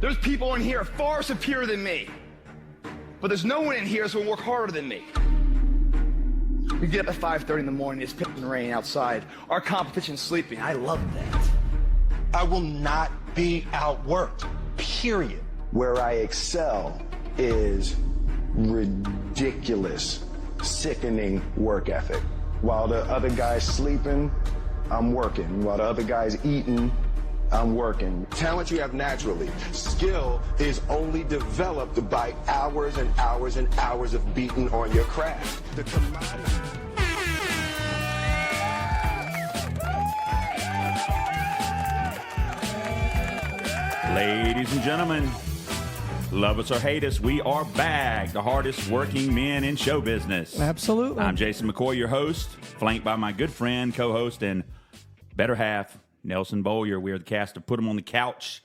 There's people in here far superior than me. But there's no one in here that's gonna work harder than me. We get up at 5:30 in the morning, it's pissing rain outside. Our competition's sleeping. I love that. I will not be outworked, period. Where I excel is ridiculous, sickening work ethic. While the other guy's sleeping, I'm working. While the other guy's eating, I'm working. Talent you have naturally. Skill is only developed by hours and hours and hours of beating on your craft. The commodity. Ladies and gentlemen, love us or hate us, we are back. The hardest working men in show business. Absolutely. I'm Jason McCoy, your host, flanked by my good friend, co-host, and better half, Nelson Bowyer. We are the cast of Put 'Em on the Couch.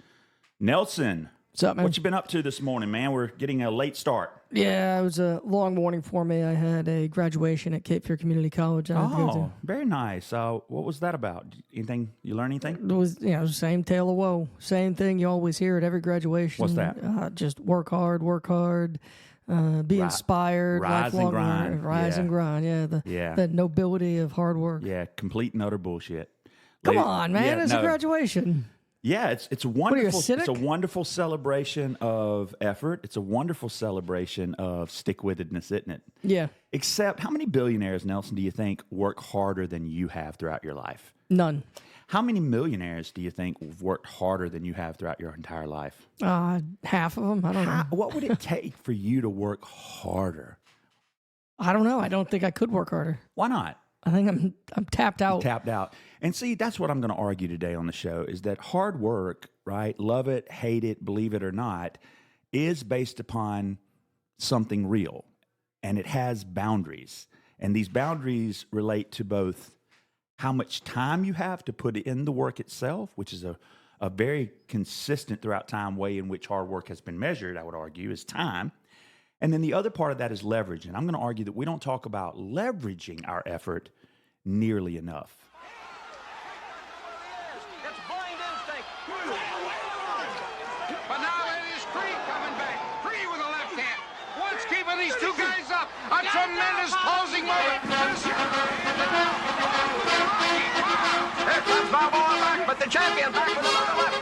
Nelson, what's up, man? What you been up to this morning, man? We're getting a late start. Yeah, it was a long morning for me. I had a graduation at Cape Fear Community College. Oh, very nice. What was that about? Anything? You learn anything? It was, the same tale of woe. Same thing you always hear at every graduation. What's that? Just work hard, be inspired. Rise and grind. Rise and grind, the nobility of hard work. Yeah, complete and utter bullshit. Come on, man, it's a graduation. Yeah, it's a wonderful. What are you, a cynic? It's a wonderful celebration of effort. It's a wonderful celebration of stick-wittedness, isn't it? Yeah. Except, how many billionaires, Nelson, do you think work harder than you have throughout your life? None. How many millionaires do you think have worked harder than you have throughout your entire life? Half of them. I don't know. What would it take for you to work harder? I don't know. I don't think I could work harder. Why not? I think I'm tapped out. Tapped out. And see, that's what I'm going to argue today on the show, is that hard work, right, love it, hate it, believe it or not, is based upon something real. And it has boundaries. And these boundaries relate to both how much time you have to put in the work itself, which is a very consistent throughout time way in which hard work has been measured, I would argue, is time. And then the other part of that is leverage. And I'm going to argue that we don't talk about leveraging our effort nearly enough. It's blind instinct. But now it is Cree coming back. Cree with a left hand. What's keeping these two guys up? A tremendous closing moment. Here comes Balboa back, but the champion back with another left.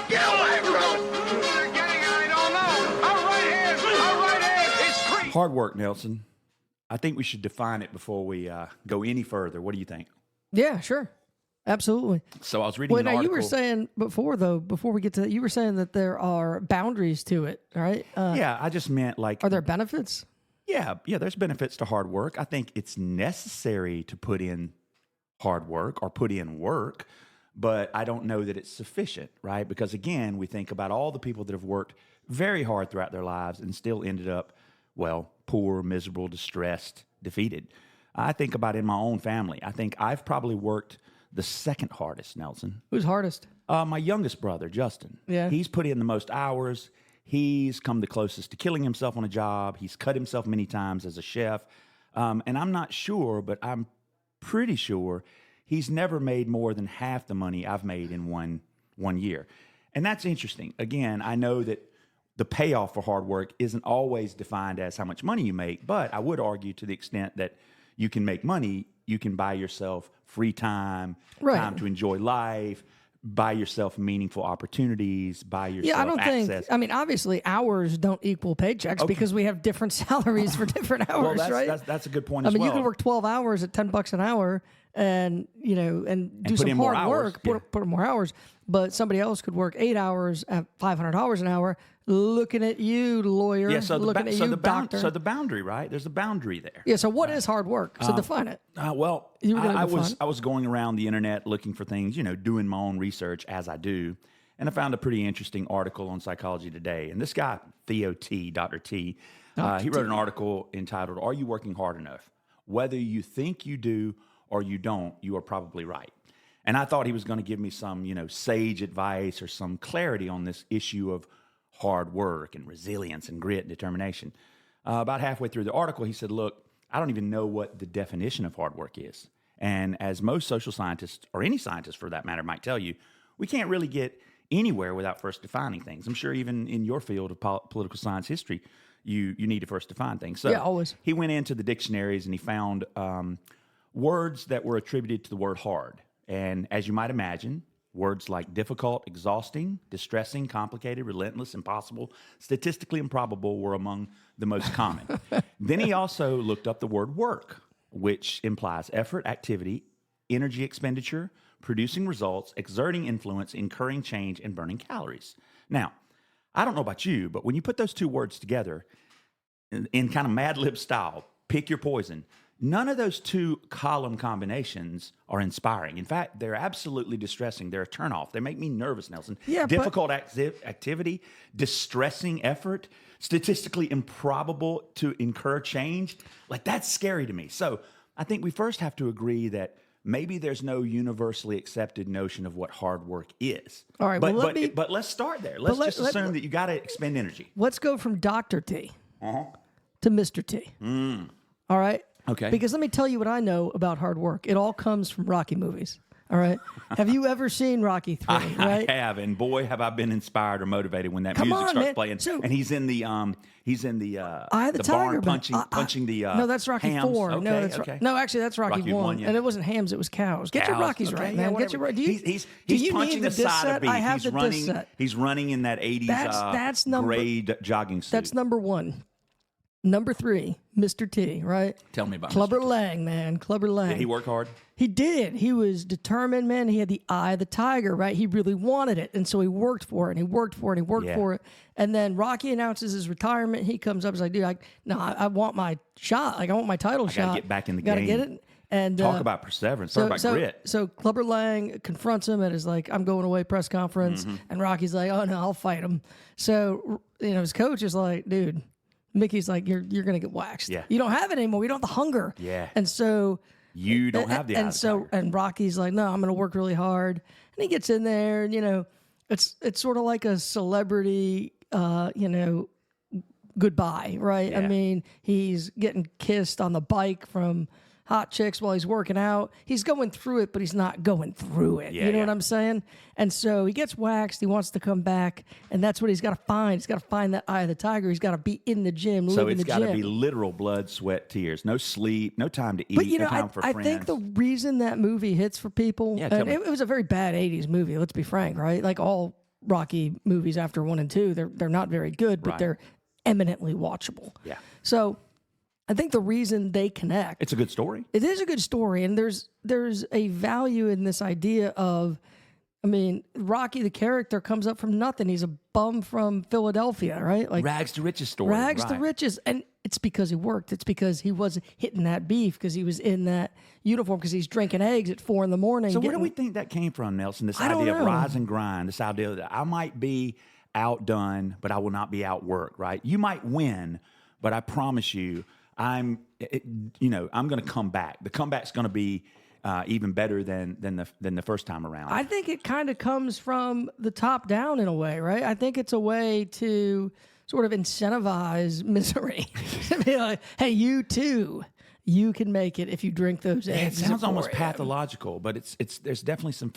Get away from him. They're getting it, I don't know. A right hand. It's Cree. Hard work, Nelson. I think we should define it before we go any further. What do you think? Yeah, sure. Absolutely. So I was reading an now article. You were saying before we get to that, you were saying that there are boundaries to it, right? Yeah, I just meant like... Are there benefits? Yeah, there's benefits to hard work. I think it's necessary to put in hard work or put in work, but I don't know that it's sufficient, right? Because again, we think about all the people that have worked very hard throughout their lives and still ended up, well, poor, miserable, distressed, defeated. I think about in my own family. I think I've probably worked the second hardest, Nelson. Who's hardest? My youngest brother, Justin. Yeah. He's put in the most hours. He's come the closest to killing himself on a job. He's cut himself many times as a chef. And I'm not sure, but I'm pretty sure he's never made more than half the money I've made in one year. And that's interesting. Again, I know that the payoff for hard work isn't always defined as how much money you make, but I would argue to the extent that you can make money, you can buy yourself free time, time to enjoy life, buy yourself meaningful opportunities, buy yourself I don't access. think, obviously hours don't equal paychecks because we have different salaries for different hours, right? That's a good point as well. You can work 12 hours at $10 an hour and do some hard work, put in more hours, but somebody else could work 8 hours at $500 an hour. Looking at you, lawyer. Yeah, so doctor. So the boundary, right? There's a boundary there. Yeah. So what is hard work? So define it. I was going around the internet looking for things, doing my own research as I do, and I found a pretty interesting article on Psychology Today. And this guy, Theo T, Dr. T, he wrote an article entitled, "Are You Working Hard Enough? Whether you think you do or you don't, you are probably right." And I thought he was going to give me some, sage advice or some clarity on this issue of hard work and resilience and grit and determination. About halfway through the article, he said, look, I don't even know what the definition of hard work is. And as most social scientists, or any scientist for that matter, might tell you, we can't really get anywhere without first defining things. I'm sure even in your field of political science history, you need to first define things. So yeah, always. He went into the dictionaries and he found words that were attributed to the word hard. And as you might imagine, words like difficult, exhausting, distressing, complicated, relentless, impossible, statistically improbable were among the most common. Then he also looked up the word work, which implies effort, activity, energy expenditure, producing results, exerting influence, incurring change, and burning calories. Now, I don't know about you, but when you put those two words together in kind of Mad Lib style, pick your poison, none of those two column combinations are inspiring. In fact, they're absolutely distressing. They're a turnoff. They make me nervous, Nelson. Yeah, difficult activity, distressing effort, statistically improbable to incur change. Like, that's scary to me. So I think we first have to agree that maybe there's no universally accepted notion of what hard work is. All right, but, well, but let's start there. Let's just assume that you got to expend energy. Let's go from Dr. T to Mr. T. All right? Okay. Because let me tell you what I know about hard work. It all comes from Rocky movies. All right. Have you ever seen Rocky 3? Right? I have, and boy, have I been inspired or motivated when that music starts man. playing. So, and he's in the Eye of the barn Tiger, punching the no, that's Rocky hams. 4. Okay, No, that's okay. No, actually, that's Rocky 1. Yeah. And it wasn't hams; it was cows. Get your Cows. Rockies Okay, right, yeah, man. whatever. Get your. Do you, He's do you punching need the disc side set? of beef. I have He's the running. disc set. He's running in that 80s That's number. gray jogging suit. That's number 1. Number 3, Mr. T. Right? Tell me about Clubber Mr. T. Lang, man. Clubber Lang. Did he work hard? He did. He was determined, man. He had the eye of the tiger, right? He really wanted it. And so he worked for it, and he worked for it, and he worked for it. And then Rocky announces his retirement. He comes up and is like, dude, I want my shot. Like, I want my title shot. Gotta get back in the Gotta game. get it. And Talk about perseverance. Talk about grit. So Clubber Lang confronts him at his, like, I'm going away press conference. And Rocky's like, oh, no, I'll fight him. So, his coach is like, dude, Mickey's like, you're going to get waxed. Yeah. You don't have it anymore. We don't have the hunger. Yeah. And so... You don't have the and so and Rocky's like, no, I'm going to work really hard, and he gets in there, and it's sort of like a celebrity, goodbye, right? Yeah. I mean, he's getting kissed on the bike from hot chicks while he's working out. He's going through it, but he's not going through it. Yeah, you know yeah. what I'm saying? And so he gets waxed. He wants to come back, and that's what he's got to find. He's got to find that eye of the tiger. He's got to be in the gym, So live in it's the got gym. to be literal blood, sweat, tears. No sleep, no time to eat, But no time for I friends. think the reason that movie hits for people, Yeah, and tell me. it was a very bad '80s movie. Let's be frank, right? Like all Rocky movies after 1 and 2, they're not very good, but Right. they're eminently watchable. Yeah. So I think the reason they connect, It's a good story. it is a good story, and there's a value in this idea of, I mean, Rocky the character comes up from nothing. He's a bum from Philadelphia, right? Like Rags to riches story. rags to right. riches, and it's because he worked. It's because he was hitting that beef, because he was in that uniform, because he's drinking eggs at 4 a.m. So where do we think that came from, Nelson? This I don't idea of know. rise and grind, this idea that I might be outdone, but I will not be outworked, right? You might win, but I promise you, I'm going to come back. The comeback's going to be even better than the first time around. I think it kind of comes from the top down in a way, right? I think it's a way to sort of incentivize misery. To be like, hey, you too, you can make it if you drink those Yeah, it eggs. sounds at almost 4 a.m. pathological, but it's there's definitely some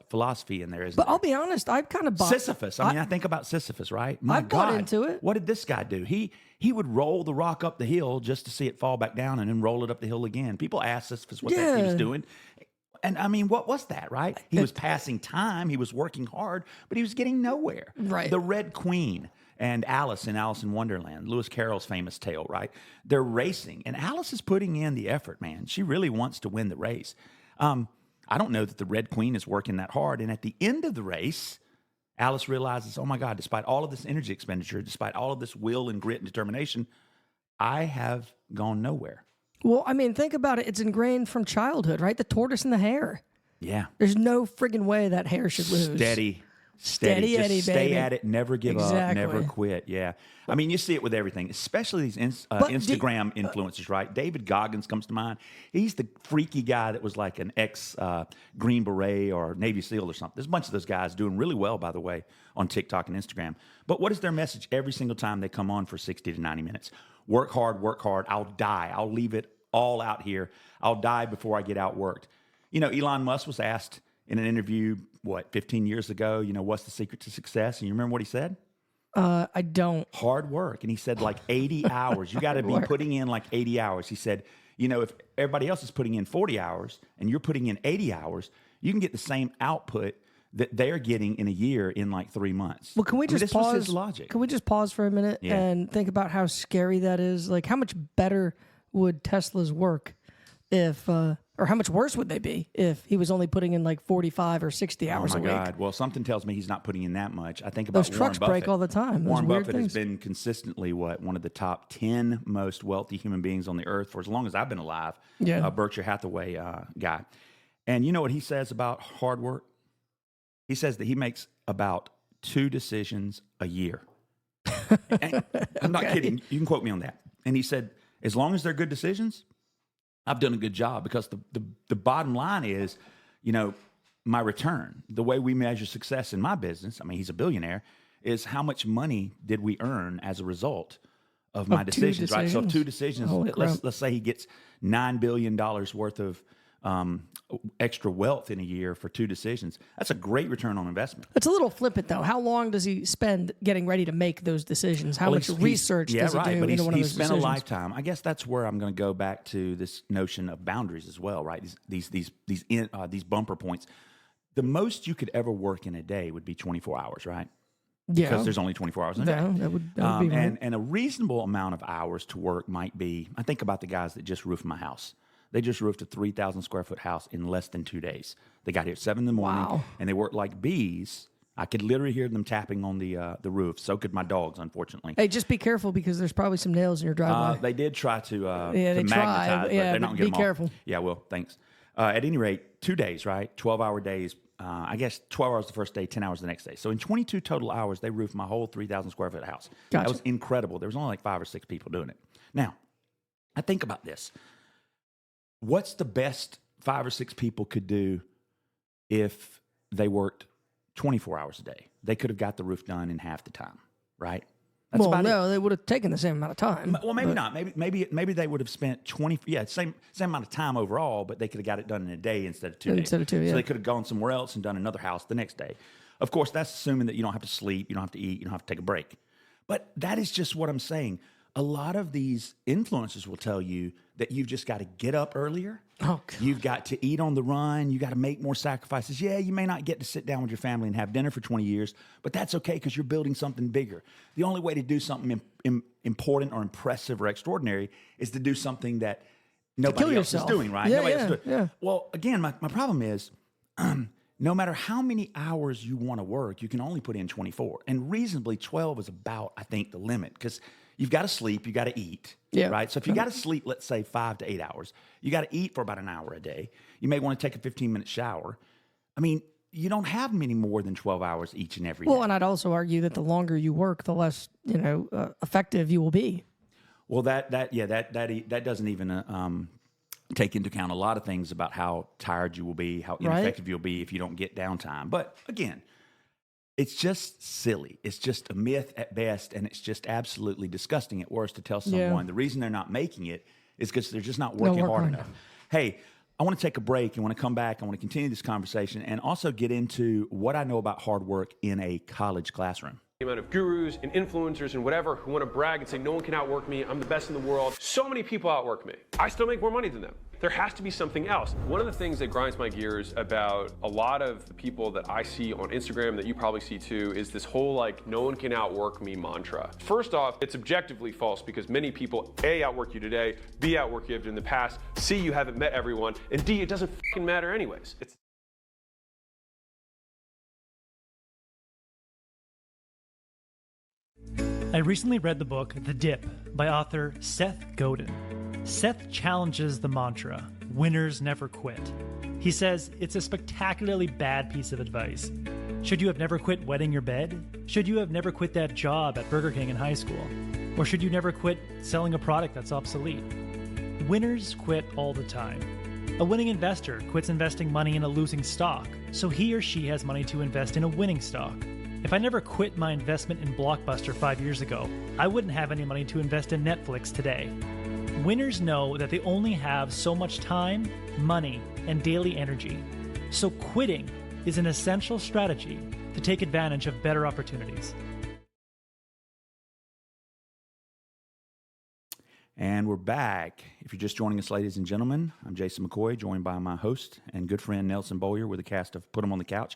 philosophy in there, isn't But there? I'll be honest, I've kind of bought Sisyphus. I think about Sisyphus, right? My I've bought God, into it. What did this guy do? He would roll the rock up the hill just to see it fall back down and then roll it up the hill again. People ask Sisyphus what that he was Yeah. doing. And I mean, what was that, right? He was passing time. He was working hard, but he was getting nowhere. Right. The Red Queen and Alice in Alice in Wonderland, Lewis Carroll's famous tale, right? They're racing, and Alice is putting in the effort, man. She really wants to win the race. I don't know that the Red Queen is working that hard. And at the end of the race, Alice realizes, oh my God, despite all of this energy expenditure, despite all of this will and grit and determination, I have gone nowhere. Well, I mean, think about it. It's ingrained from childhood, right? The tortoise and the hare. Yeah. There's no friggin' way that hare should lose. Steady Steady Just Eddie, stay baby. at it, never give up, Exactly. never quit. Yeah. I mean, you see it with everything, especially these Instagram influencers, right? David Goggins comes to mind. He's the freaky guy that was like an ex-Green Beret or Navy SEAL or something. There's a bunch of those guys doing really well, by the way, on TikTok and Instagram. But what is their message every single time they come on for 60 to 90 minutes? Work hard, I'll die. I'll leave it all out here. I'll die before I get outworked. You know, Elon Musk was asked in an interview 15 years ago, what's the secret to success? And you remember what he said? I don't. Hard work. And he said 80 hours. You got to be putting in 80 hours. He said, if everybody else is putting in 40 hours and you're putting in 80 hours, you can get the same output that they're getting in a year in 3 months. Well, can we just pause? Was his logic. Can we just pause for a minute and think about how scary that is? How much better would Tesla's work if, or how much worse would they be if he was only putting in 45 or 60 hours a week? Oh my God! Well, something tells me he's not putting in that much. I think about those trucks Warren Buffett. break all the time. Those Warren weird Buffett things. has been consistently one of the top 10 most wealthy human beings on the earth for as long as I've been alive. Yeah, Berkshire Hathaway guy. And you know what he says about hard work? He says that he makes about 2 decisions a year. I'm not kidding. You can quote me on that. And he said, as long as they're good decisions, I've done a good job, because the bottom line is, my return, the way we measure success in my business, he's a billionaire, is how much money did we earn as a result of my decisions, right? So 2 decisions, let's say he gets $9 billion worth of extra wealth in a year for 2 decisions. That's a great return on investment. It's a little flippant, though. How long does he spend getting ready to make those decisions? How much research does he do but into one of those spent decisions? a lifetime. I guess that's where I'm going to go back to this notion of boundaries as well, right? These bumper points. The most you could ever work in a day would be 24 hours, right? Yeah, because there's only 24 hours in a day. That would be right. And a reasonable amount of hours to work might be, I think about the guys that just roofed my house. They just roofed a 3,000 square foot house in less than 2 days. They got here at 7 in the morning, and they worked like bees. I could literally hear them tapping on the roof. So could my dogs, unfortunately. Hey, just be careful, because there's probably some nails in your driveway. They did try to they magnetize, tried, but yeah, they're not going to get them careful. off. Yeah, well, thanks. At any rate, 2 days, right? 12-hour days. I guess 12 hours the first day, 10 hours the next day. So in 22 total hours, they roofed my whole 3,000 square foot house. Gotcha. That was incredible. There was only 5 or 6 people doing it. Now, I think about this. What's the best 5 or 6 people could do if they worked 24 hours a day? They could have got the roof done in half the time, right? That's well, no, they would have taken the same amount of time. Well, maybe not. Maybe they would have spent same amount of time overall, but they could have got it done in a day instead of 2 days. Instead of 2, yeah. So they could have gone somewhere else and done another house the next day. Of course, that's assuming that you don't have to sleep, you don't have to eat, you don't have to take a break. But that is just what I'm saying. A lot of these influencers will tell you that you've just got to get up earlier. Oh, God. You've got to eat on the run. You got to make more sacrifices. Yeah, you may not get to sit down with your family and have dinner for 20 years, but that's okay, because you're building something bigger. The only way to do something important or impressive or extraordinary is to do something that nobody else is doing, right? Yeah, Nobody else is doing. yeah. Well, again, my problem is, no matter how many hours you want to work, you can only put in 24. And reasonably, 12 is about, I think, the limit, because you've got to sleep, you got to eat, right? So if you got to sleep, let's say 5 to 8 hours, you got to eat for about an hour a day. You may want to take a 15-minute shower. You don't have many more than 12 hours each and every day. Well, and I'd also argue that the longer you work, the less effective you will be. Well, that doesn't even take into account a lot of things about how tired you will be, how ineffective you'll be if you don't get downtime. But again, it's just silly. It's just a myth at best, and it's just absolutely disgusting at worst to tell someone the reason they're not making it is because they're just not working hard enough. Hey, I want to take a break, and when I come back, I want to continue this conversation and also get into what I know about hard work in a college classroom. The amount of gurus and influencers and whatever who want to brag and say, no one can outwork me, I'm the best in the world. So many people outwork me. I still make more money than them. There has to be something else. One of the things that grinds my gears about a lot of the people that I see on Instagram, that you probably see too, is this whole no one can outwork me mantra. First off, it's objectively false, because many people, A, outwork you today, B, outwork you in the past, C, you haven't met everyone, and D, it doesn't fucking matter anyways. I recently read the book The Dip by author Seth Godin. Seth challenges the mantra, winners never quit. He says it's a spectacularly bad piece of advice. Should you have never quit wetting your bed? Should you have never quit that job at Burger King in high school? Or should you never quit selling a product that's obsolete? Winners quit all the time. A winning investor quits investing money in a losing stock, so he or she has money to invest in a winning stock. If I never quit my investment in Blockbuster 5 years ago, I wouldn't have any money to invest in Netflix today. Winners know that they only have so much time, money, and daily energy. So quitting is an essential strategy to take advantage of better opportunities. And we're back. If you're just joining us, ladies and gentlemen, I'm Jason McCoy, joined by my host and good friend Nelson Bowyer with the cast of Put 'em on the Couch.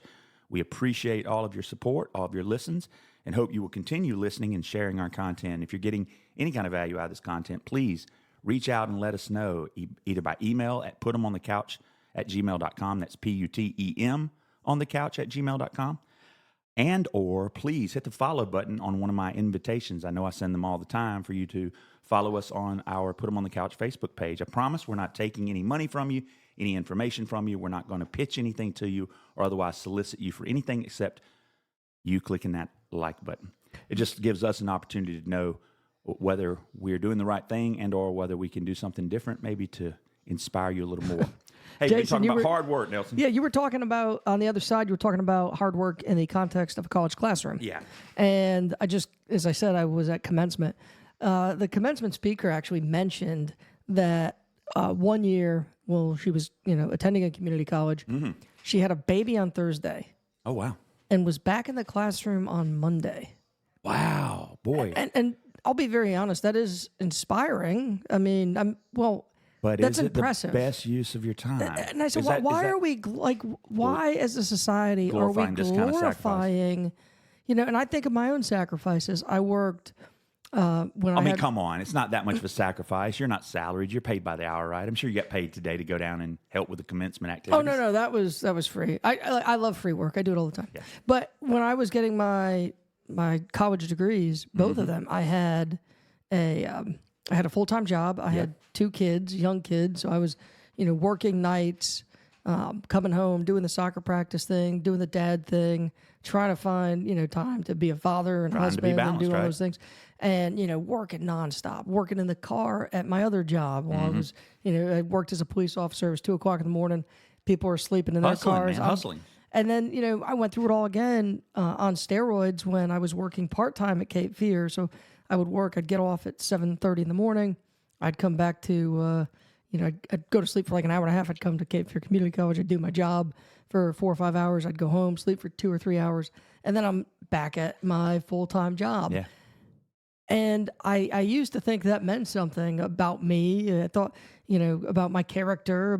We appreciate all of your support, all of your listens, and hope you will continue listening and sharing our content. If you're getting any kind of value out of this content, please reach out and let us know, either by email at putemonthecouch@gmail.com. That's PUTEM on the couch @gmail.com. And or please hit the follow button on one of my invitations. I know I send them all the time for you to follow us on our Put 'em on the Couch Facebook page. I promise we're not taking any money from you, any information from you. We're not going to pitch anything to you or otherwise solicit you for anything except you clicking that like button. It just gives us an opportunity to know whether we're doing the right thing and or whether we can do something different, maybe to inspire you a little more. Hey, Jason, you're talking about hard work, Nelson. Yeah, you were talking about, on the other side, you were talking about hard work in the context of a college classroom. Yeah. And as I said, I was at commencement. The commencement speaker actually mentioned that 1 year, she was, attending a community college. Mm-hmm. She had a baby on Thursday. Oh, wow. And was back in the classroom on Monday. Wow, boy. And I'll be very honest, that is inspiring. I mean, but that's is it impressive. The best use of your time? And I said, why are we why as a society are we glorifying, and I think of my own sacrifices. I worked come on, it's not that much of a sacrifice. You're not salaried. You're paid by the hour, right? I'm sure you get paid today to go down and help with the commencement activities. Oh, no, that was free. I love free work. I do it all the time. Yeah. But when I was getting my college degrees, both of them, I had a full-time job. I had 2 kids, young kids. So I was, working nights, coming home, doing the soccer practice thing, doing the dad thing, trying to find, time to be a father and husband and do all those things. And, working nonstop, working in the car at my other job while I was, I worked as a police officer. It was 2:00 in the morning. People were sleeping in their cars. Hustling. And then, I went through it all again on steroids when I was working part-time at Cape Fear. So I would work. I'd get off at 7:30 in the morning. I'd come back to, I'd go to sleep for like an hour and a half. I'd come to Cape Fear Community College. I'd do my job for 4 or 5 hours. I'd go home, sleep for 2 or 3 hours. And then I'm back at my full-time job. Yeah. And I used to think that meant something about me. I thought, about my character,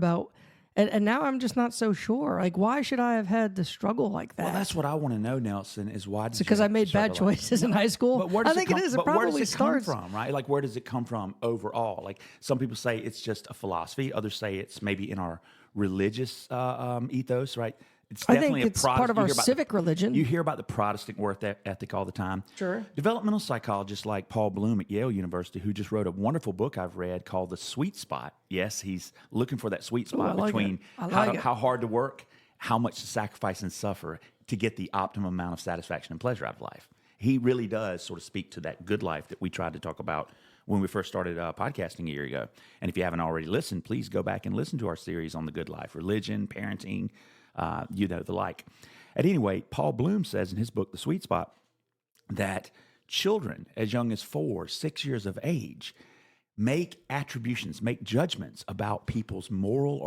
and now I'm just not so sure. Like, why should I have had to struggle like that? Well, that's what I want to know, Nelson, is why did because I made bad choices in high school? But where does it is. It probably starts come from, right? Like, where does it come from overall? Like, some people say it's just a philosophy. Others say it's maybe in our religious ethos, right? It's definitely it's part of our civic religion. You hear about the Protestant work ethic all the time. Sure. Developmental psychologists like Paul Bloom at Yale University, who just wrote a wonderful book I've read called The Sweet Spot. Yes, he's looking for that sweet spot between how hard to work, how much to sacrifice and suffer to get the optimum amount of satisfaction and pleasure out of life. He really does sort of speak to that good life that we tried to talk about when we first started podcasting a year ago. And if you haven't already listened, please go back and listen to our series on the good life, religion, parenting, the like. At any rate, Paul Bloom says in his book, The Sweet Spot, that children as young as 4, 6 years of age make attributions, make judgments about people's moral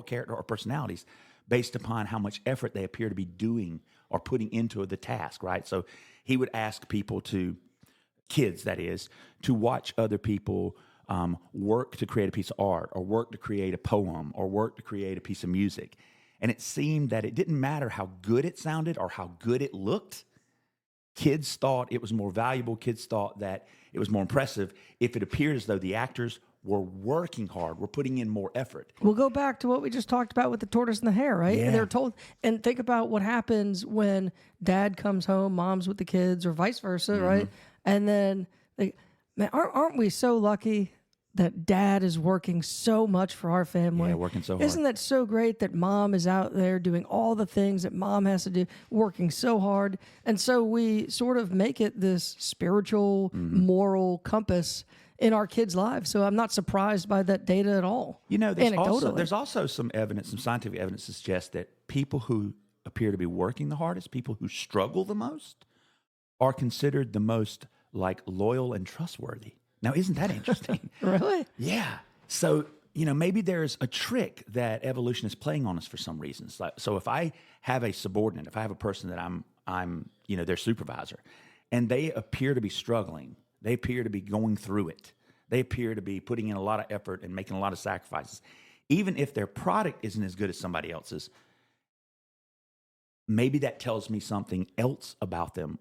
character or personalities based upon how much effort they appear to be doing or putting into the task, right? So he would ask kids, that is, to watch other people work to create a piece of art or work to create a poem or work to create a piece of music. And it seemed that it didn't matter how good it sounded or how good it looked. Kids thought it was more valuable. Kids thought that it was more impressive if it appeared as though the actors were working hard, were putting in more effort. We'll go back to what we just talked about with the tortoise and the hare, right? Yeah. And they're told, and think about what happens when dad comes home, mom's with the kids, or vice versa, right? And then, aren't we so lucky that dad is working so much for our family? Yeah, working so hard. Isn't that so great that mom is out there doing all the things that mom has to do, working so hard? And so we sort of make it this spiritual, moral compass in our kids' lives. So I'm not surprised by that data at all. There's also some evidence, some scientific evidence to suggest that people who appear to be working the hardest, people who struggle the most, are considered the most loyal and trustworthy. Now, isn't that interesting? Really? Yeah. So, maybe there's a trick that evolution is playing on us for some reasons. So if I have a subordinate, if I have a person that I'm their supervisor, and they appear to be struggling, they appear to be going through it, they appear to be putting in a lot of effort and making a lot of sacrifices, even if their product isn't as good as somebody else's, maybe that tells me something else about them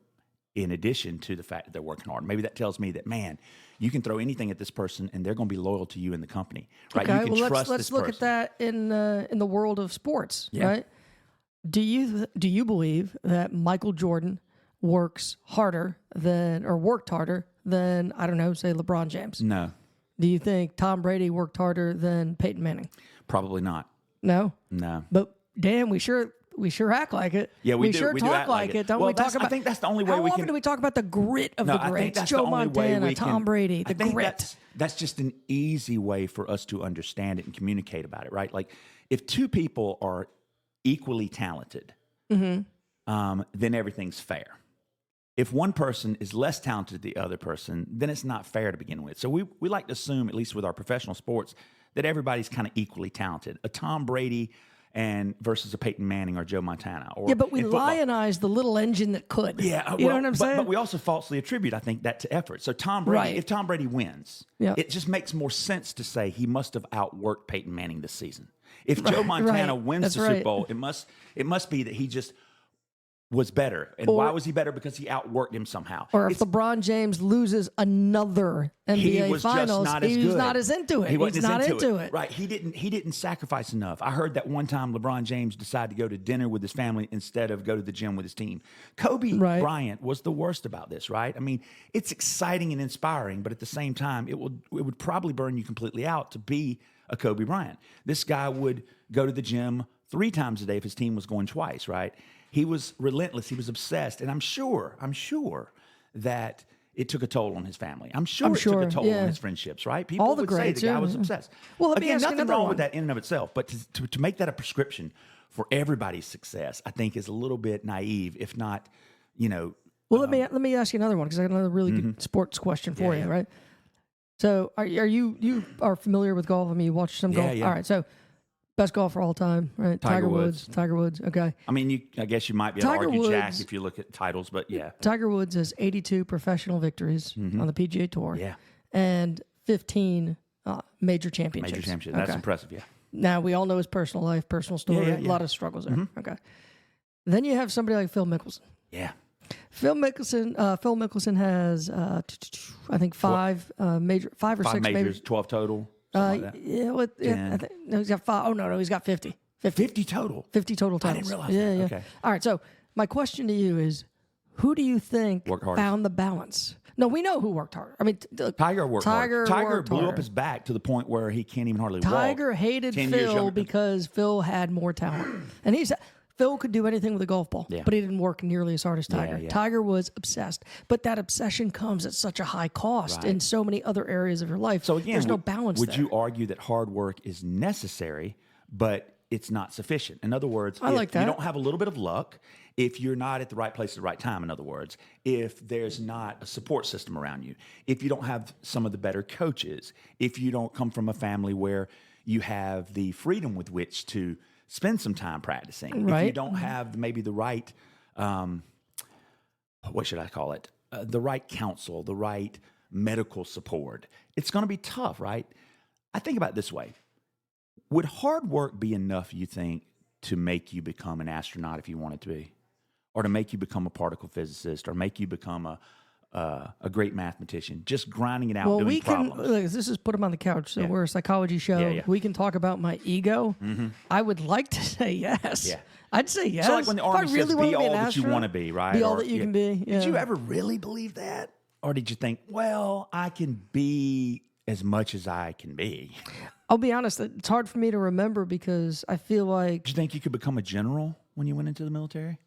in addition to the fact that they're working hard. Maybe that tells me that, man, you can throw anything at this person and they're going to be loyal to you in the company, right? Okay, You can trust let's this look person. at that in the world of sports, Yeah. right? Do you believe that Michael Jordan worked harder than, I don't know, say LeBron James? No, Do you think Tom Brady worked harder than Peyton Manning? probably not. No. No. But damn, we sure act like it. Yeah, we do. Sure We do talk act like like it. it. Don't Well, we talk about? I think that's the only way how we often can- do we talk about the grit of the I think greats? that's Joe the only way Montana, we Tom can- Brady, the I think grit. That's just an easy way for us to understand it and communicate about it, right? Like if two people are equally talented, then everything's fair. If one person is less talented than the other person, then it's not fair to begin with. So we like to assume, at least with our professional sports, that everybody's kind of equally talented. A Tom Brady versus a Peyton Manning or Joe Montana. Or Yeah, but we in football. lionize the little engine that could. Yeah, you know what I'm saying? But we also falsely attribute, I think, that to effort. So Tom Brady, Right. if Tom Brady wins, Yeah. it just makes more sense to say he must have outworked Peyton Manning this season. If Joe Montana right. wins That's the right. Super Bowl, it must be that he just was better. And why was he better? Because he outworked him somehow. Or if LeBron James loses another he NBA was Finals, just not as he's good. not as into it. He wasn't He's as not into it. Right. He didn't sacrifice enough. I heard that one time LeBron James decided to go to dinner with his family instead of go to the gym with his team. Kobe Right. Bryant was the worst about this, right? I mean, it's exciting and inspiring, but at the same time, it would probably burn you completely out to be a Kobe Bryant. This guy would go to the gym 3 times a day if his team was going twice, right? He was relentless. He was obsessed. And I'm sure that it took a toll on his family. I'm sure it took a toll yeah. on his friendships, right? People All the would say greats, the guy yeah. was obsessed. Well, let me Again, ask you nothing another wrong one. with that in and of itself, but to make that a prescription for everybody's success, I think is a little bit naive, if not, Well, let me ask you another one because I got another really good sports question for you, yeah. right? So, are you are familiar with golf? I mean, you watch some golf. Yeah. All right, so best golfer all time, right? Tiger Woods. Tiger Woods. Okay. I mean, I guess you might be able to Tiger argue Jack Woods- if you look at titles, but yeah. Tiger Woods has 82 professional victories on the PGA Tour. Yeah. And 15 major championships. Major championship. That's Okay. impressive, yeah. Now, we all know his personal life, personal story, Yeah. a lot of struggles there. Okay. Then you have somebody like Phil Mickelson. Yeah. Phil Mickelson has, I think, five or 5 six majors, 12 total. Something like that. Yeah, I think, no, he's got 5. Oh, no, he's got 50. 50 total. 50 total titles. didn't realize Yeah, that. yeah. Okay. All right, so my question to you is, who do you think Worked hardest. found the balance? No, we know who worked harder. I mean, Tiger worked hard. Tiger worked blew harder. up his back to the point where he can't even hardly walk. Tiger hated 10 years Phil younger. because Phil had more talent. And Phil could do anything with a golf ball, Yeah. but he didn't work nearly as hard as Tiger. yeah. Tiger was obsessed, but that obsession comes at such a high cost in so many other areas of your life. So again, there's no balance would there. you argue that hard work is necessary, but it's not sufficient? In other words, I if like that. you don't have a little bit of luck, if you're not at the right place at the right time, in other words, if there's not a support system around you, if you don't have some of the better coaches, if you don't come from a family where you have the freedom with which to spend some time practicing, if you Right. don't have maybe the right, what should I call it? The right counsel, the right medical support, it's going to be tough, right? I think about it this way. Would hard work be enough, you think, to make you become an astronaut if you wanted to be? Or to make you become a particle physicist, or make you become a great mathematician? Just grinding it out, Well, doing we can. problems. Look, this is put him on the couch. So Yeah. we're a psychology show. Yeah. We can talk about my ego. I would like to say yes. Yeah. I'd say yes. So like when the If I Army really says, wanted be to all an that you astronaut, want to be, right? Be all Or- that you can be. Yeah. Did you ever really believe that? Or did you think, well, I can be as much as I can be? I'll be honest. It's hard for me to remember because I feel like Did you think you could become a general when you went into the military?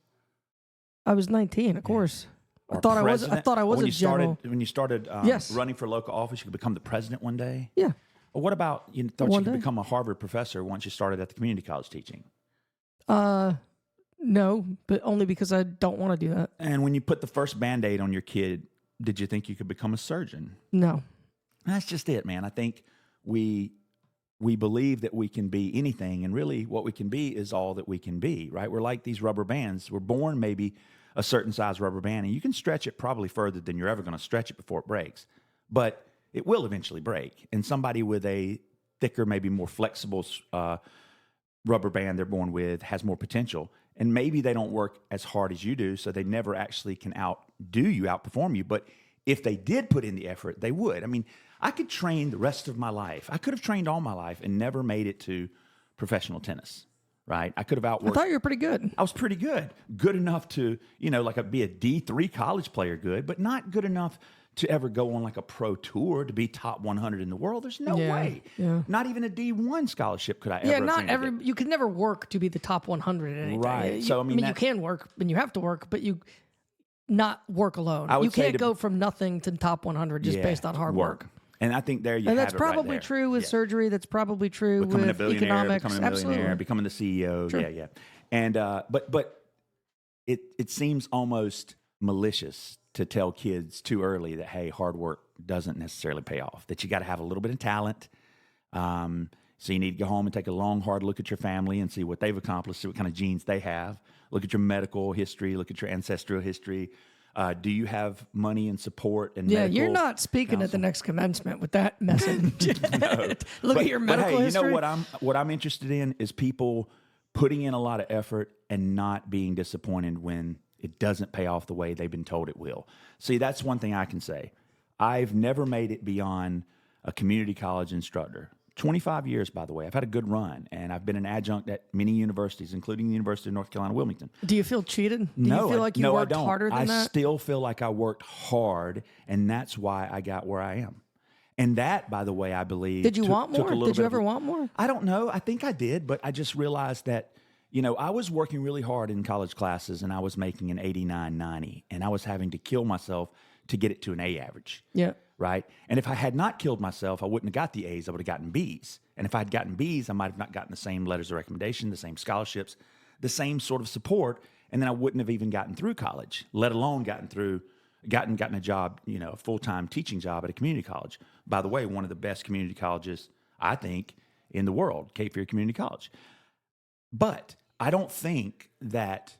I was 19. Of course, I Or thought I was. I president? thought I Or was when a you general. started when you started Yes. running for local office, you could become the president one day. Yeah. Or what about you thought One you could day. become a Harvard professor once you started at the community college teaching? No, but only because I don't want to do that. And when you put the first Band-Aid on your kid, did you think you could become a surgeon? No. That's just it, man. I think we we believe that we can be anything, and really what we can be is all that we can be, right? We're like these rubber bands. We're born maybe a certain size rubber band, and you can stretch it probably further than you're ever going to stretch it before it breaks. But it will eventually break. And somebody with a thicker, maybe more flexible rubber band they're born with has more potential. And maybe they don't work as hard as you do, so they never actually can outperform you. But if they did put in the effort, they would. I mean, I could train the rest of my life. I could have trained all my life and never made it to professional tennis, right? I could have outworked. I thought you were pretty good. I was pretty good. Good enough to, like be a D3 college player good, but not good enough to ever go on like a pro tour to be top 100 in the world. There's no way. Yeah. Not even a D1 scholarship could I ever. Yeah, not every. You could never work to be the top 100 at anything. Right. So I mean, you can work and you have to work, but you not work alone. You can't go from nothing to top 100 just based on hard work. And I think there you and have that's it probably right true with surgery. That's probably true becoming with a billionaire, economics. becoming a millionaire, Absolutely. becoming the CEO. Sure. Yeah. And but it seems almost malicious to tell kids too early that, hey, hard work doesn't necessarily pay off, that you got to have a little bit of talent. So you need to go home and take a long, hard look at your family and see what they've accomplished, see what kind of genes they have. Look at your medical history, look at your ancestral history. Do you have money and support and medical you're not speaking counsel? at the next commencement with that message. No. Look at your medical history. You know what I'm interested in is people putting in a lot of effort and not being disappointed when it doesn't pay off the way they've been told it will. See, that's one thing I can say. I've never made it beyond a community college instructor. 25 years, by the way. I've had a good run, and I've been an adjunct at many universities, including the University of North Carolina, Wilmington. Do you feel cheated? Do you feel like you worked harder than that? I still feel like I worked hard, and that's why I got where I am. And that, by the way, I believe Did you want more? Did you ever want more? I don't know. I think I did, but I just realized that, I was working really hard in college classes, and I was making an 89, 90, and I was having to kill myself to get it to an A average. Yeah. Right? And if I had not killed myself, I wouldn't have got the A's. I would have gotten B's. And if I had gotten B's, I might have not gotten the same letters of recommendation, the same scholarships, the same sort of support, and then I wouldn't have even gotten through college, let alone gotten a job, a full-time teaching job at a community college. By the way, one of the best community colleges, I think, in the world, Cape Fear Community College. But I don't think that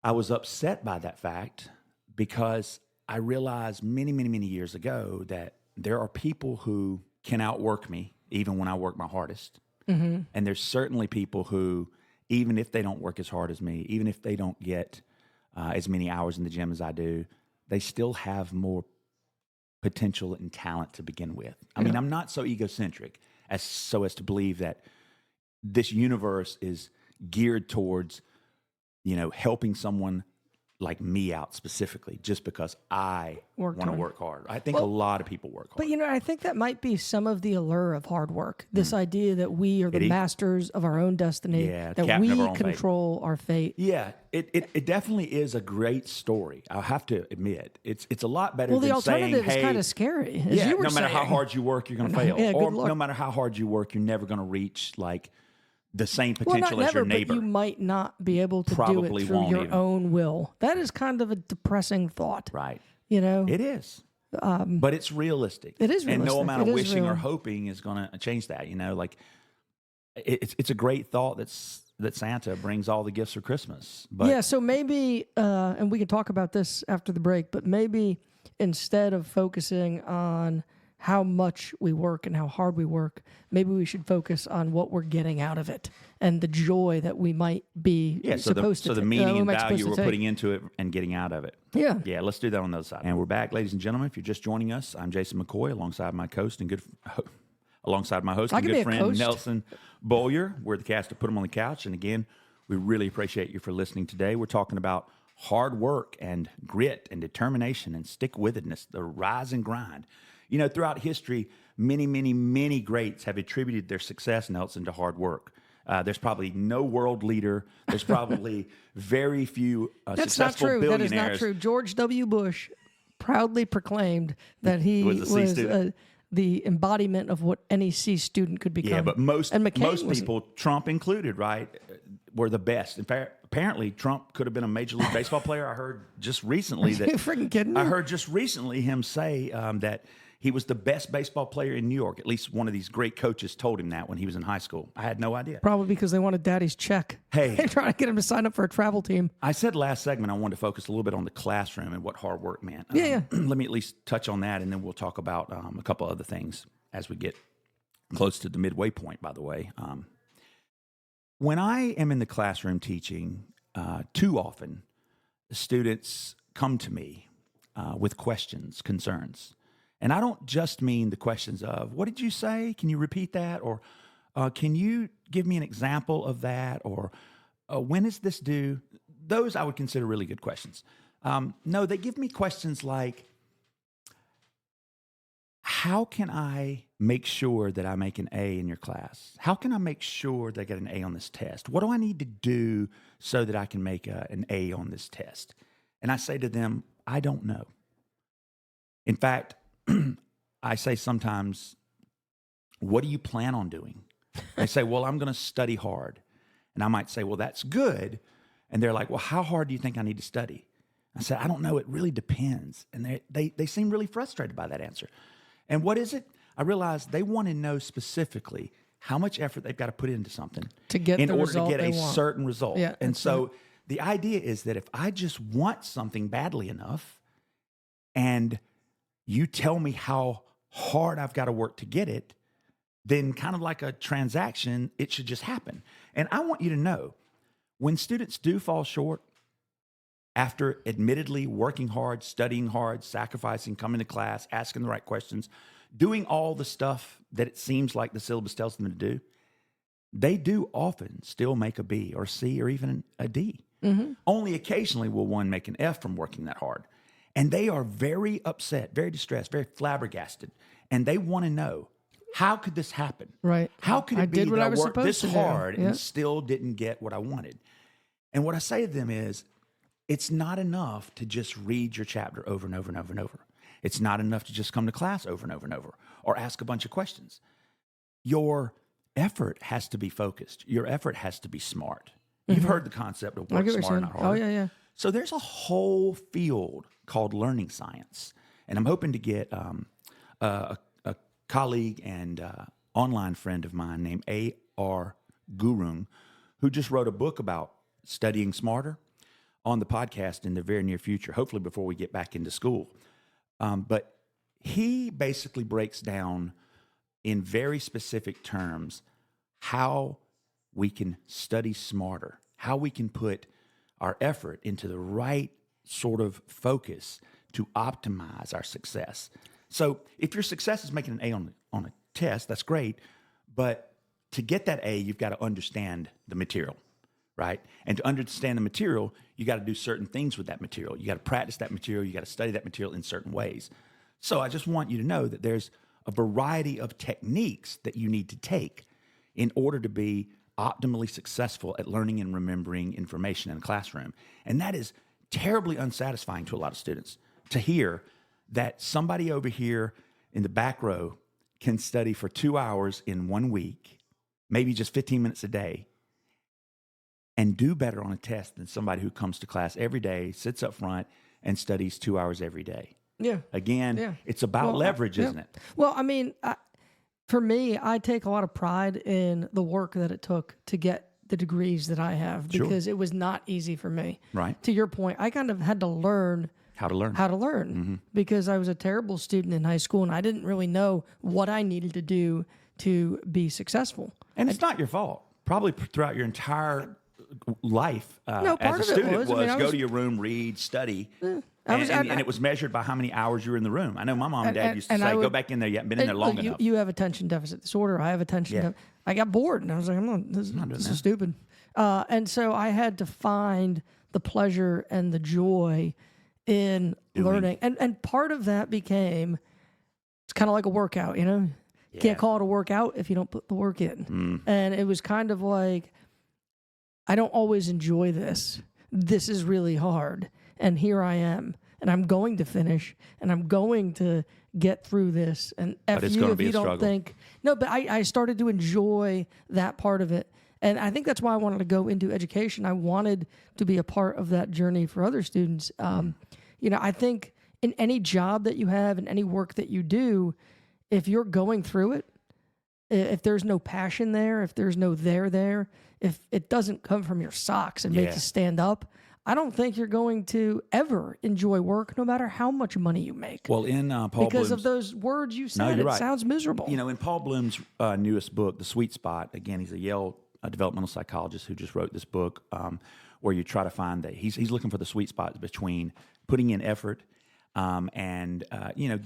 I was upset by that fact, because I realized many, many, many years ago that there are people who can outwork me even when I work my hardest. Mm-hmm. And there's certainly people who, even if they don't work as hard as me, even if they don't get as many hours in the gym as I do, they still have more potential and talent to begin with. I mean, I'm not so egocentric as to believe that this universe is geared towards, helping someone like me out specifically just because I want to work hard. I think a lot of people work hard. But, I think that might be some of the allure of hard work. This idea that we are the masters of our own destiny, that we control our fate. Yeah, it definitely is a great story. I have to admit. It's a lot better than saying, the alternative is kind of scary, as you were no matter saying. how hard you work, you're going to fail. Good or luck. no matter how hard you work, you're never going to reach the same potential as your neighbor. But you might not be able to do it through your own will. That is kind of a depressing thought. Right. It is. But it's realistic. It is realistic. And no amount of wishing or hoping is going to change that. It's a great thought that Santa brings all the gifts for Christmas. But so maybe, and we can talk about this after the break, but maybe instead of focusing on how much we work and how hard we work, maybe we should focus on what we're getting out of it and the joy that we might be supposed to take. So the meaning and value we're putting into it and getting out of it. Yeah. Yeah, let's do that on the other side. And we're back, ladies and gentlemen. If you're just joining us, I'm Jason McCoy alongside my host and good friend Nelson Bowyer. We're the cast of Put 'em on the Couch. And again, we really appreciate you for listening today. We're talking about hard work and grit and determination and stick-with-itness, the rise and grind. Throughout history, many, many, many greats have attributed their success, Nelson, to hard work. There's probably no world leader. There's probably very few successful billionaires. That is not true. George W. Bush proudly proclaimed that he was the embodiment of what any C student could become. Yeah, but most people, Trump included, right, were the best. In fact, apparently Trump could have been a Major League Baseball player. I heard just recently that. Are you freaking kidding me? I heard just recently him say that He was the best baseball player in New York. At least one of these great coaches told him that when he was in high school. I had no idea. Probably because they wanted daddy's check. Hey. They're trying to get him to sign up for a travel team. I said last segment I wanted to focus a little bit on the classroom and what hard work meant. Yeah. Let me at least touch on that, and then we'll talk about a couple other things as we get close to the midway point, by the way. When I am in the classroom teaching, too often, the students come to me with questions, concerns. And I don't just mean the questions of, what did you say? Can you repeat that? Or can you give me an example of that? Or when is this due? Those I would consider really good questions. No, they give me questions like, how can I make sure that I make an A in your class? How can I make sure that I get an A on this test? What do I need to do so that I can make an A on this test? And I say to them, I don't know. In fact, I say sometimes, what do you plan on doing? They say, well, I'm going to study hard. And I might say, well, that's good. And they're like, well, how hard do you think I need to study? I said, I don't know. It really depends. And they seem really frustrated by that answer. And what is it? I realize they want to know specifically how much effort they've got to put into something to get in the order result to get they a want. certain result. Yeah, and so the idea is that if I just want something badly enough and you tell me how hard I've got to work to get it, then kind of like a transaction, it should just happen. And I want you to know, when students do fall short, after admittedly working hard, studying hard, sacrificing, coming to class, asking the right questions, doing all the stuff that it seems like the syllabus tells them to do, they do often still make a B or C or even a D. Mm-hmm. Only occasionally will one make an F from working that hard. And they are very upset, very distressed, very flabbergasted. And they want to know, how could this happen? Right. How could it be that I worked this hard Yeah. and still didn't get what I wanted? And what I say to them is, it's not enough to just read your chapter over and over and over and over. It's not enough to just come to class over and over and over or ask a bunch of questions. Your effort has to be focused. Your effort has to be smart. You've heard the concept of work smart, not hard. Oh, yeah. So there's a whole field called learning science. And I'm hoping to get a colleague and online friend of mine named A.R. Gurung, who just wrote a book about studying smarter, on the podcast in the very near future, hopefully before we get back into school. But he basically breaks down in very specific terms how we can study smarter, how we can put our effort into the right sort of focus to optimize our success. So if your success is making an A on a test, that's great. But to get that A, you've got to understand the material, right? And to understand the material, you got to do certain things with that material. You got to practice that material. You got to study that material in certain ways. So I just want you to know that there's a variety of techniques that you need to take in order to be optimally successful at learning and remembering information in a classroom. And that is terribly unsatisfying to a lot of students, to hear that somebody over here in the back row can study for 2 hours in 1 week, maybe just 15 minutes a day, and do better on a test than somebody who comes to class every day, sits up front, and studies 2 hours every day. Yeah. Again, it's about leverage, isn't it? Well, I mean, for me, I take a lot of pride in the work that it took to get the degrees that I have, because it was not easy for me. Right. To your point, I kind of had to learn how to learn. Mm-hmm. Because I was a terrible student in high school and I didn't really know what I needed to do to be successuul. And it's not your fault. Probably throughout your entire life No, part as a of it student was. was, I mean, go to your room, read, study. And it was measured by how many hours you were in the room. I know my mom and dad used to say, go back in there. You haven't been in there long enough. You have attention deficit disorder. I have attention. I got bored and I was like, this is stupid. And so I had to find the pleasure and the joy in learning. And part of that became, it's kind of like a workout, you know? You can't call it a workout if you don't put the work in. And it was kind of like, I don't always enjoy this. This is really hard. And here I am. And I'm going to finish. And I'm going to get through this. And but it's going to be a struggle. But I started to enjoy that part of it. And I think that's why I wanted to go into education. I wanted to be a part of that journey for other students. I think in any job that you have, in any work that you do, if you're going through it, if there's no passion there, if there's no there, if it doesn't come from your socks and make you stand up, I don't think you're going to ever enjoy work, no matter how much money you make. Well, in Paul because Bloom's, of those words you said, you're it right. sounds miserable. You know, in Paul Bloom's newest book, The Sweet Spot, again, he's a Yale developmental psychologist who just wrote this book where you try to find that he's looking for the sweet spot between putting in effort and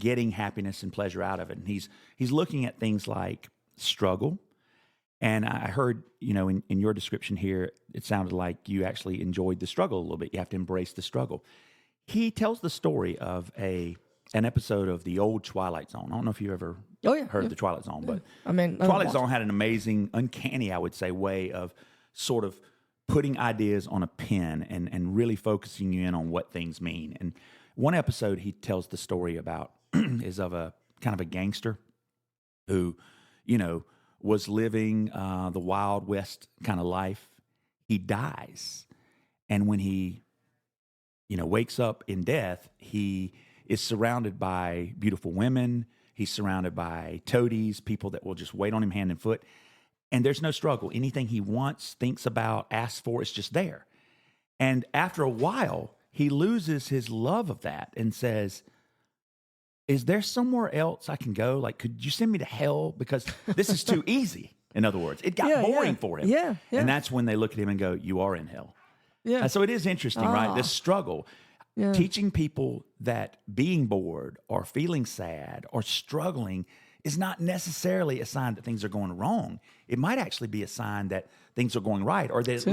getting happiness and pleasure out of it. And he's looking at things like struggle. And I heard, in your description here, it sounded like you actually enjoyed the struggle a little bit. You have to embrace the struggle. He tells the story of an episode of the old Twilight Zone. I don't know if you ever heard of the Twilight Zone, but Twilight Zone had an amazing, uncanny, I would say, way of sort of putting ideas on a pen and really focusing you in on what things mean. And one episode he tells the story about is of a kind of a gangster who, was living the Wild West kind of life. He dies. And when he, wakes up in death, he is surrounded by beautiful women. He's surrounded by toadies, people that will just wait on him hand and foot. And there's no struggle. Anything he wants, thinks about, asks for, it's just there. And after a while, he loses his love of that and says, is there somewhere else I can go? Like, could you send me to hell? Because this is too easy. In other words, it got boring for him. Yeah. And that's when they look at him and go, you are in hell. Yeah. So it is interesting, right? This struggle. Yeah. Teaching people that being bored or feeling sad or struggling is not necessarily a sign that things are going wrong. It might actually be a sign that things are going right, or that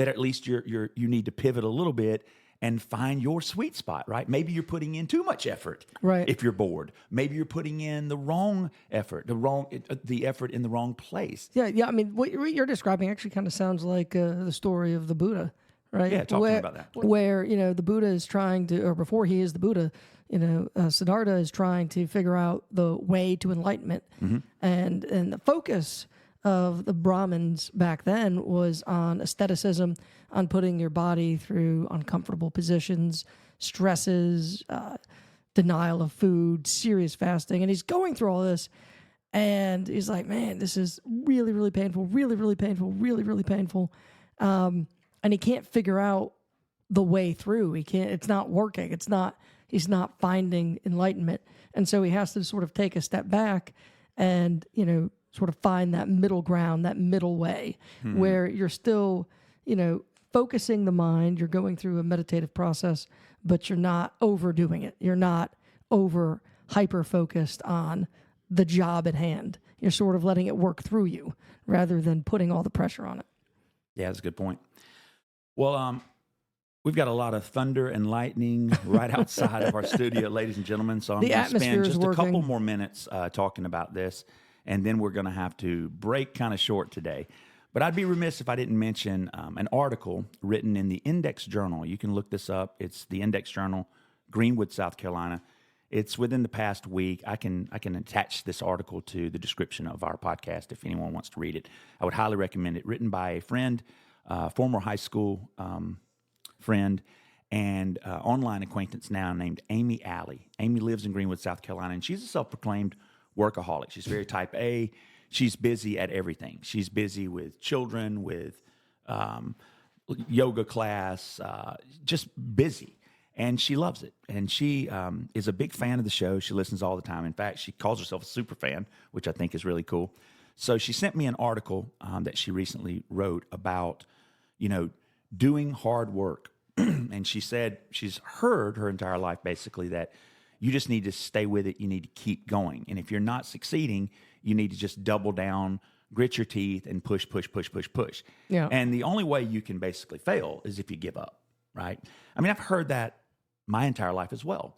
at least you need to pivot a little bit and find your sweet spot, right? Maybe you're putting in too much effort, right? If you're bored, maybe you're putting in the wrong effort, the effort in the wrong place. Yeah. I mean, what you're describing actually kind of sounds like the story of the Buddha, right? Yeah, talk to me about that. Where the Buddha is trying to, or before he is the Buddha, Siddhartha is trying to figure out the way to enlightenment, and the focus of the Brahmins back then was on aestheticism, on putting your body through uncomfortable positions, stresses, denial of food, serious fasting. And he's going through all this, and he's like, man, this is really, really painful, really, really painful, really, really painful. And he can't figure out the way through. It's not working. He's not finding enlightenment. And so he has to sort of take a step back and, sort of find that middle ground, that middle way, where you're still, focusing the mind, you're going through a meditative process, but you're not overdoing it. You're not over hyper-focused on the job at hand. You're sort of letting it work through you rather than putting all the pressure on it. Yeah, that's a good point. Well, we've got a lot of thunder and lightning right outside of our studio, ladies and gentlemen, so I'm going to spend just a couple more minutes talking about this, and then we're going to have to break kind of short today. But I'd be remiss if I didn't mention an article written in the Index Journal. You can look this up. It's the Index Journal, Greenwood, South Carolina. It's within the past week. I can attach this article to the description of our podcast if anyone wants to read it. I would highly recommend it. Written by a friend, former high school friend, and online acquaintance now named Amy Alley. Amy lives in Greenwood, South Carolina, and she's a self-proclaimed workaholic. She's very type A. She's busy at everything. She's busy with children, with yoga class, just busy. And she loves it. And she is a big fan of the show. She listens all the time. In fact, she calls herself a super fan, which I think is really cool. So she sent me an article that she recently wrote about, doing hard work. And she said she's heard her entire life basically that you just need to stay with it. You need to keep going. And if you're not succeeding, you need to just double down, grit your teeth, and push. Yeah. And the only way you can basically fail is if you give up, right? I mean, I've heard that my entire life as well.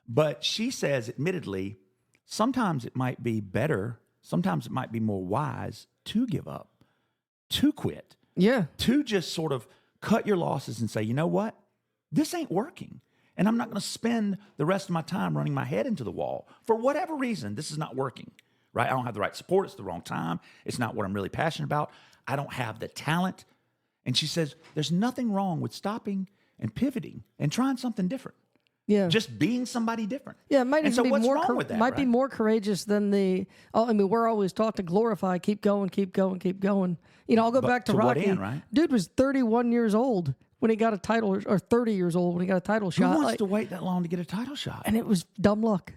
But she says, admittedly, sometimes it might be better, sometimes it might be more wise to give up, to quit. Yeah. To just sort of cut your losses and say, you know what? This ain't working. And I'm not going to spend the rest of my time running my head into the wall. For whatever reason, this is not working, right? I don't have the right support. It's the wrong time. It's not what I'm really passionate about. I don't have the talent. And she says, there's nothing wrong with stopping and pivoting and trying something different. Yeah. Just being somebody different. Yeah, it might and even so be what's more wrong with that? might be right? more courageous than the. Oh, I mean, we're always taught to glorify, keep going, keep going, keep going. You know, I'll go But back to to what Rocky. end, right? Dude was 31 years old when he got a title, or 30 years old when he got a title Who shot. wants to wait that long to get a title shot? And it was dumb luck.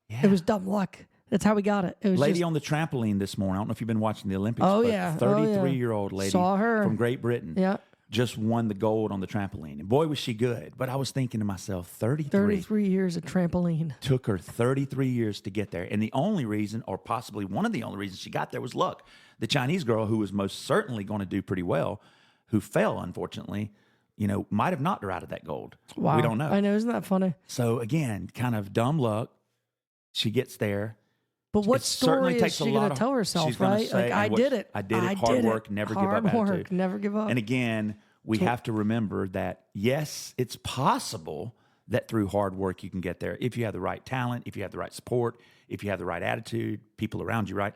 Yeah. It was dumb luck. That's how we got it. It was Lady just, on the trampoline this morning. I don't know if you've been watching the Olympics. Oh, but yeah. 33-year-old lady Saw her. from Great Britain. Yeah. Just won the gold on the trampoline. And boy, was she good. But I was thinking to myself, 33 years of trampoline. took her 33 years to get there. And the only reason, or possibly one of the only reasons she got there was luck. The Chinese girl, who was most certainly going to do pretty well, who fell, unfortunately, might have knocked her out of that gold. Wow. We don't know. I know. Isn't that funny? So again, kind of dumb luck. She gets there. But what It certainly story is takes a she lot going to of- tell herself, she's gonna right? say, Like, I and did it. I did it. Hard work, never give up Hard attitude. work, never give up. And again, we have to remember that, yes, it's possible that through hard work you can get there if you have the right talent, if you have the right support, if you have the right attitude, people around you, right?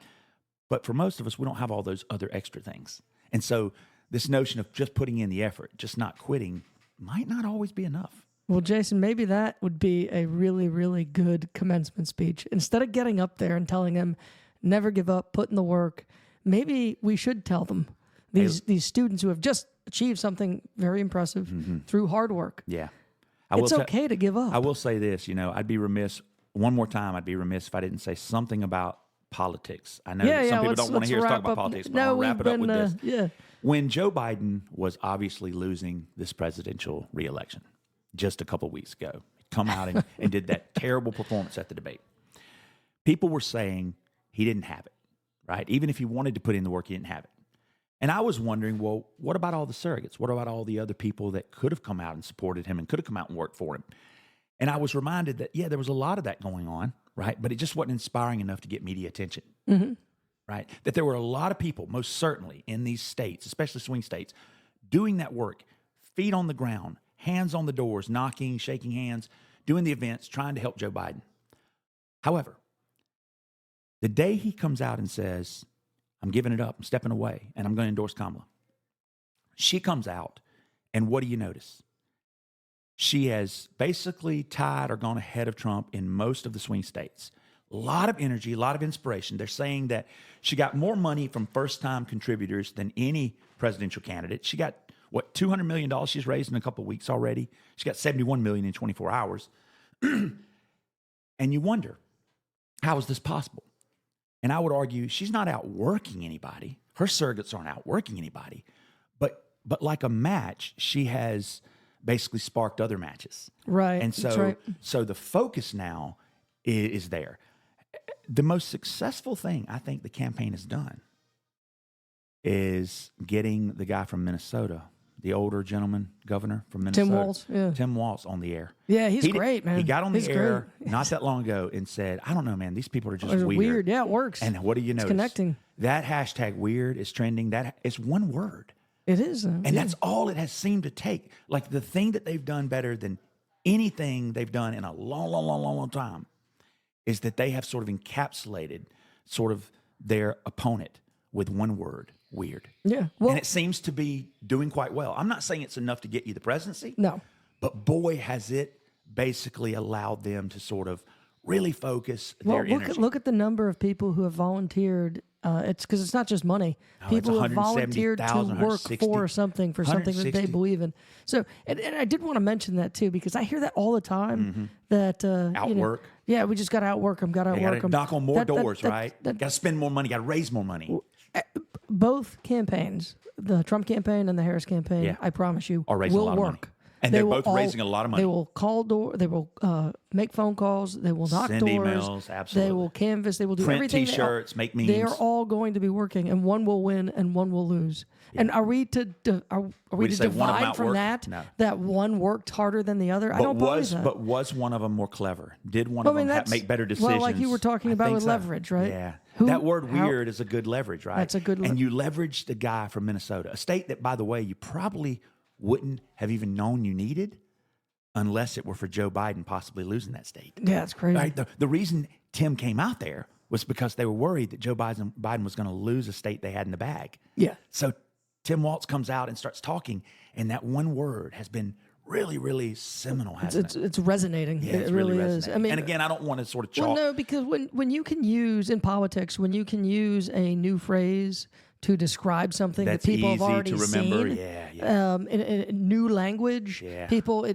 But for most of us, we don't have all those other extra things. And so this notion of just putting in the effort, just not quitting, might not always be enough. Well, Jason, maybe that would be a really, really good commencement speech. Instead of getting up there and telling them, never give up, put in the work, maybe we should tell them, these students who have just achieved something very impressive through hard work. Yeah. It's okay to give up. I will say this, I'd be remiss, one more time, I'd be remiss if I didn't say something about politics. I know that some people don't want to hear us talk about politics, but I'll wrap it up with this. Yeah. When Joe Biden was obviously losing this presidential reelection just a couple of weeks ago, come out and did that terrible performance at the debate, people were saying he didn't have it, right? Even if he wanted to put in the work, he didn't have it. And I was wondering, well, what about all the surrogates? What about all the other people that could have come out and supported him and could have come out and worked for him? And I was reminded that, yeah, there was a lot of that going on, right? But it just wasn't inspiring enough to get media attention, right? That there were a lot of people, most certainly in these states, especially swing states, doing that work, feet on the ground, hands on the doors, knocking, shaking hands, doing the events, trying to help Joe Biden. However, the day he comes out and says, I'm giving it up, I'm stepping away, and I'm going to endorse Kamala, she comes out, and what do you notice? She has basically tied or gone ahead of Trump in most of the swing states. A lot of energy, a lot of inspiration. They're saying that she got more money from first-time contributors than any presidential candidate. She got, $200 million she's raised in a couple of weeks already. She got $71 million in 24 hours. And you wonder, how is this possible? And I would argue she's not outworking anybody. Her surrogates aren't outworking anybody. But like a match, she has basically sparked other matches. Right. And That's right. so the focus now is there. The most successful thing I think the campaign has done is getting the guy from Minnesota, the older gentleman, governor from Minnesota. Tim Walz, yeah. Tim Walz on the air. Yeah, he's great, man. He got on He's the air great. not that long ago and said, I don't know, man, these people are just It's weird. weird. Yeah, it works. And what do you notice? connecting. That hashtag weird is trending. It's one word. It is. And that's all it has seemed to take. Like the thing that they've done better than anything they've done in a long time is that they have sort of encapsulated sort of their opponent with one word, weird. Yeah. Well, And it seems to be doing quite well. I'm not saying it's enough to get you the presidency. no. But boy, has it basically allowed them to sort of really focus their Well, energy. look at the number of people who have volunteered. It's because it's not just money. People who have volunteered to 170,000, work for something that they 160. believe in. So, and I did want to mention that too, because I hear that all the time. That Outwork. Yeah, we just got to outwork them. Got to They outwork got to them. knock on more doors, right? Got to spend more money. Got to raise more money. Both campaigns, the Trump campaign and the Harris campaign, Yeah. I promise you, Are raising a will lot of money. work. And They they're will both raising a lot of money. They will call door. They will make phone calls. They will knock Send doors. emails, absolutely. They will canvass. They will do Print everything. T-shirts, make memes. They are all going to be working, and one will win and one will lose. And are we to are we to say one of them divide from outworked? that No. that one worked harder than the other? I don't believe that. But was one of them more clever? Did one I of mean, them that's- make better decisions? well, like you were talking I about think with so. leverage, right? Yeah. Who- That word how- weird is a good leverage, right? That's a good And you leveraged the guy from Minnesota, a state that, by the way, you probably wouldn't have even known you needed unless it were for Joe Biden possibly losing that state. Yeah, it's crazy. Right? The reason Tim came out there was because they were worried that Joe Biden was going to lose a state they had in the bag. Yeah. So Tim Walz comes out and starts talking, and that one word has been really, really seminal, hasn't it? It's resonating. Yeah, it really is. resonating. I mean, and again, I don't want to sort of chalk. well, no, because when you can use in politics, when you can use a new phrase to describe something That's that people have easy already to remember. seen, Yeah. in new language, Yeah. people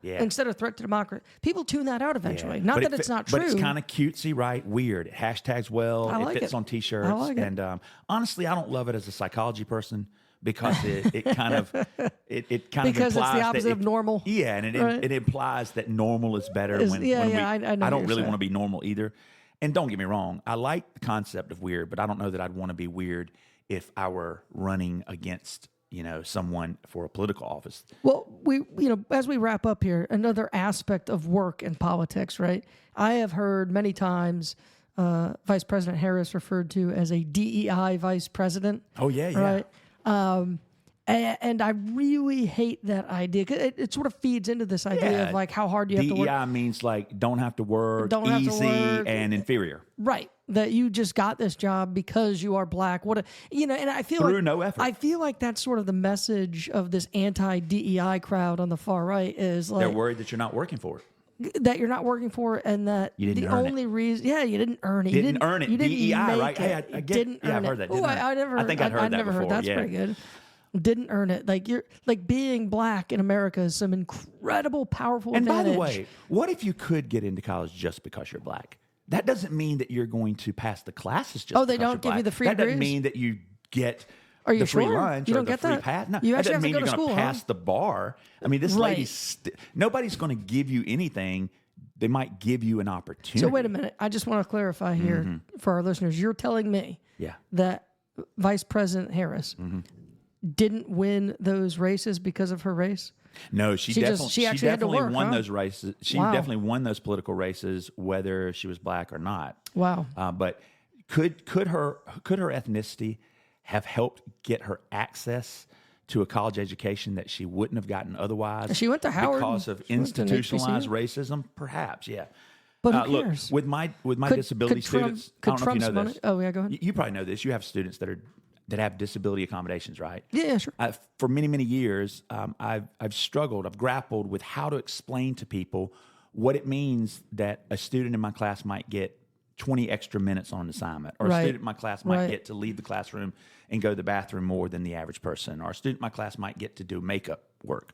Yeah. instead of threat to democracy, people tune that out eventually. Yeah. Not But that it's not true. But it's kind of cutesy, right? Weird. It hashtags well. I like it fits it. on T-shirts. I like it. And honestly, I don't love it as a psychology person because it kind of because implies it's the opposite that of normal. Yeah, and right? it implies that normal is better. I know I what don't you're really saying. want to be normal either. And don't get me wrong, I like the concept of weird, but I don't know that I'd want to be weird if I were running against someone for a political office. Well, as we wrap up here, another aspect of work and politics, right? I have heard many times Vice President Harris referred to as a DEI vice president. Oh, yeah, yeah. Right. And I really hate that idea. 'Cause it sort of feeds into this idea of like how hard you have to work. DEI means like don't have to work, Don't have to easy, work. and inferior. Right. That you just got this job because you are black. And I feel Through like no effort. I feel like that's sort of the message of this anti-DEI crowd on the far right is like They're worried that you're not working for it. that you're not working for it, and that You didn't the earn it. only reason, you didn't earn it. Didn't earn it. You didn't DEI, make right? It. Hey, I You get- didn't yeah, I've earn heard it. that. Ooh, Didn't earn I it. never. I think I'd heard I'd that never before. heard. That's Yeah. pretty good. Didn't earn it. Like you're like being black in America is some incredible, powerful And by advantage. the way, what if you could get into college just because you're black? That doesn't mean that you're going to pass the classes just Oh, they because don't you're give you black. the free That doesn't degrees? mean that you get Are you the free sure? lunch You or don't the get free that? pass. No, You that actually doesn't have to mean go you're to going to school, pass huh? the bar. I mean, this Right. lady's nobody's going to give you anything. They might give you an opportunity. So wait a minute. I just want to clarify here for our listeners. You're telling me Yeah. that Vice President Harris didn't win those races because of her race? No, she actually had to definitely work, won huh? those races. She Wow. definitely won those political races, whether she was black or not. Wow. But could her ethnicity have helped get her access to a college education that she wouldn't have gotten otherwise? She went to Howard because of and she went to institutionalized HBCU. racism. Perhaps, yeah. But who Look, cares? with my disability students, I Could don't know if you Trump's know money? this. Oh yeah, go ahead. You probably know this. You have students that have disability accommodations, right? Yeah, sure. For many years, I've struggled. I've grappled with how to explain to people what it means that a student in my class might get 20 extra minutes on an assignment, or a Right. student in my class might Right. get to leave the classroom and go to the bathroom more than the average person, or a student in my class might get to do makeup work.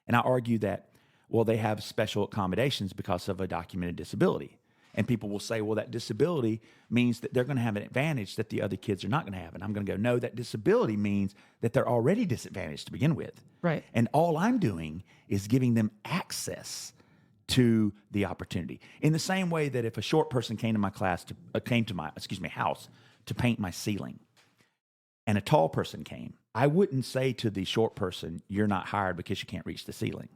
And I argue that, well, they have special accommodations because of a documented disability. And people will say, well, that disability means that they're going to have an advantage that the other kids are not going to have. And I'm going to go, no, that disability means that they're already disadvantaged to begin with. Right. And all I'm doing is giving them access to the opportunity. In the same way that if a short person came to my class, came to my house to paint my ceiling, and a tall person came, I wouldn't say to the short person, you're not hired because you can't reach the ceiling.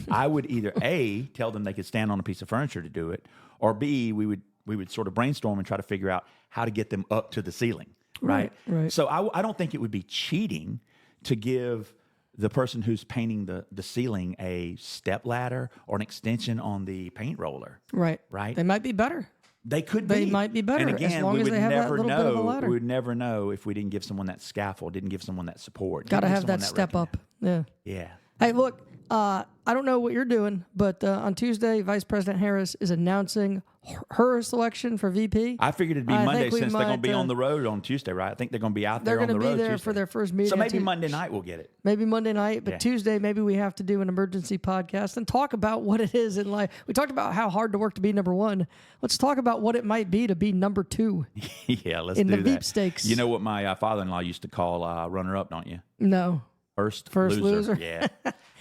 I would either A, tell them they could stand on a piece of furniture to do it, or B, we would sort of brainstorm and try to figure out how to get them up to the ceiling, right? Right. So I don't think it would be cheating to give the person who's painting the ceiling a step ladder or an extension on the paint roller. Right. Right. They might be better. They could be. They might be better, And again, as long we as would they have that never little know. bit of a ladder. We would never know if we didn't give someone that scaffold, didn't give someone that support. Got to didn't have give that someone step up. Yeah. Yeah. Hey, look, I don't know what you're doing, but on Tuesday, Vice President Harris is announcing her selection for VP. I figured it'd be I Monday think we since they're going to be might, on the road on Tuesday, right? I think they're going to be out They're there on going the to road be there Tuesday. for their first meeting. So on maybe Tuesday. Monday night we'll get it. Maybe Monday night, but Yeah. Tuesday, maybe we have to do an emergency podcast and talk about what it is in life. We talked about how hard to work to be number one. Let's talk about what it might be to be number two. Yeah, let's In do the that. Veep Stakes. You know what my father-in-law used to call runner-up, don't you? No. First loser. Yeah.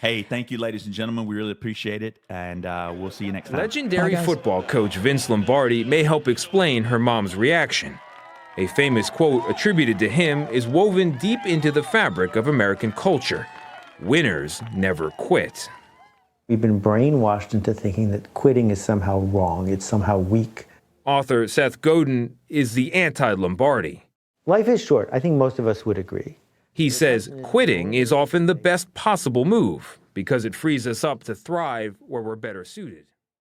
Hey, thank you, ladies and gentlemen. We really appreciate it, and we'll see you next time. Legendary Bye, guys. football coach Vince Lombardi may help explain her mom's reaction. A famous quote attributed to him is woven deep into the fabric of American culture. Winners never quit. We've been brainwashed into thinking that quitting is somehow wrong, it's somehow weak. Author Seth Godin is the anti-Lombardi. Life is short. I think most of us would agree. He says quitting is often the best possible move because it frees us up to thrive where we're better suited.